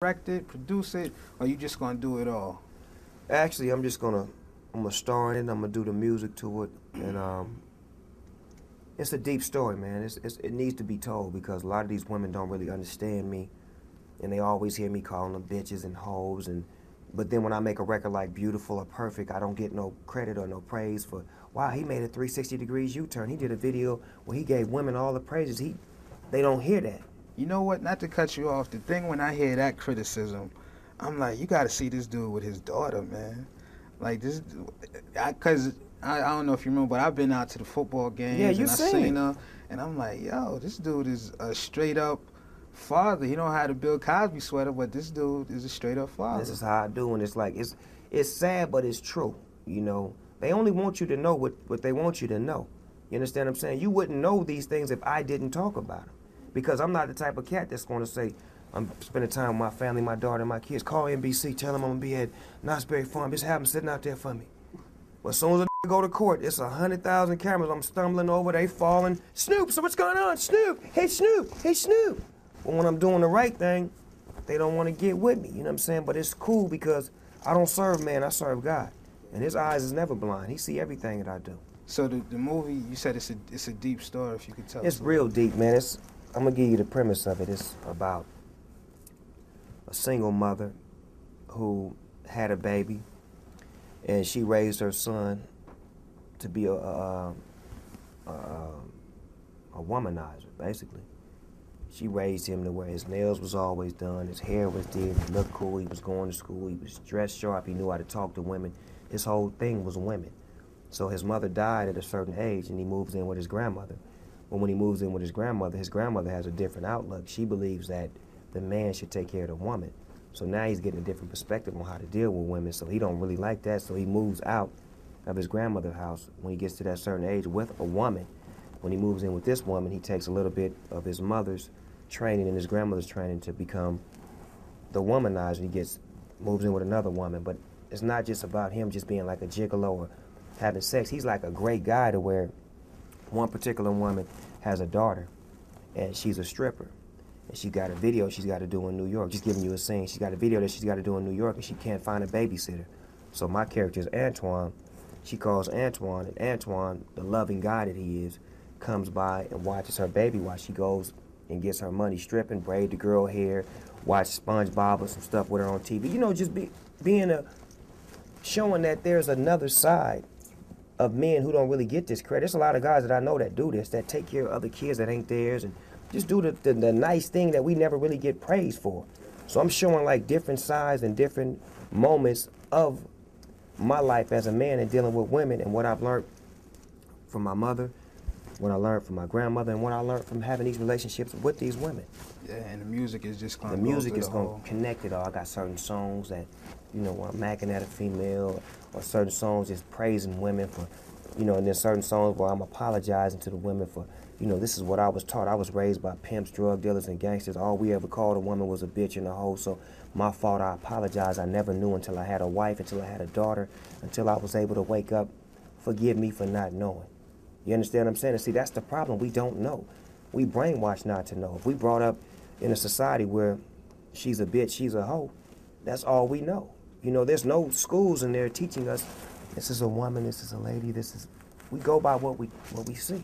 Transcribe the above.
direct it, produce it, or you just gonna do it all? Actually, I'm gonna star in it. I'm gonna do the music to it, and it's a deep story, man. It needs to be told because a lot of these women don't really understand me, and they always hear me calling them bitches and hoes, but then when I make a record like Beautiful or Perfect, I don't get no credit or no praise for, wow, he made a 360 degrees U-turn. He did a video where he gave women all the praises. They don't hear that. You know what? Not to cut you off, the thing when I hear that criticism, I'm like, you got to see this dude with his daughter, man. Like this, because I don't know if you remember, but I've been out to the football games Yeah, and I seen her, and I'm like, yo, this dude is a straight up father. He don't have the Bill Cosby sweater, but this dude is a straight up father. This is how I do, and it's like it's sad, but it's true. You know, they only want you to know what they want you to know. You understand what I'm saying? You wouldn't know these things if I didn't talk about them, because I'm not the type of cat that's going to say, I'm spending time with my family, my daughter, and my kids. Call NBC, tell them I'm gonna be at Knott's Berry Farm. Just have them sitting out there for me. But as soon as I go to court, it's 100,000 cameras. I'm stumbling over, they falling. Snoop, so what's going on? Snoop, hey Snoop, hey Snoop. But when I'm doing the right thing, they don't want to get with me. You know what I'm saying? But it's cool because I don't serve man, I serve God, and His eyes is never blind. He see everything that I do. So the movie, you said it's a deep story. If you could tell us. It's real deep, man. I'm gonna give you the premise of it. It's about a single mother who had a baby, and she raised her son to be a womanizer, basically. She raised him to where his nails was always done, his hair was did, he looked cool, he was going to school, he was dressed sharp, he knew how to talk to women. His whole thing was women. So his mother died at a certain age, and he moves in with his grandmother. But when he moves in with his grandmother has a different outlook. She believes that the man should take care of the woman. So now he's getting a different perspective on how to deal with women, so he don't really like that, so he moves out of his grandmother's house when he gets to that certain age with a woman. When he moves in with this woman, he takes a little bit of his mother's training and his grandmother's training to become the womanizer. He moves in with another woman, but it's not just about him just being like a gigolo or having sex. He's like a great guy to where one particular woman has a daughter, and she's a stripper. And she got a video she's got to do in New York. Just giving you a scene. She's got a video that she's got to do in New York, and she can't find a babysitter. So my character is Antoine. She calls Antoine, and Antoine, the loving guy that he is, comes by and watches her baby while she goes and gets her money stripping, braid the girl hair, watch SpongeBob or some stuff with her on TV. You know, just showing that there's another side of men who don't really get this credit. There's a lot of guys that I know that do this, that take care of other kids that ain't theirs, and just do the nice thing that we never really get praised for. So I'm showing like different sides and different moments of my life as a man and dealing with women, and what I've learned from my mother, what I learned from my grandmother, and what I learned from having these relationships with these women. Yeah, and the music is just going to connect it all. I got certain songs that, you know, when I'm macking at a female, or certain songs just praising women for, you know, and then certain songs where I'm apologizing to the women for, you know, this is what I was taught. I was raised by pimps, drug dealers, and gangsters. All we ever called a woman was a bitch and a hoe. So my fault, I apologize. I never knew until I had a wife, until I had a daughter, until I was able to wake up. Forgive me for not knowing. You understand what I'm saying? And see, that's the problem. We don't know. We brainwashed not to know. If we brought up in a society where she's a bitch, she's a hoe, that's all we know. You know, there's no schools in there teaching us, this is a woman, this is a lady, we go by what we see.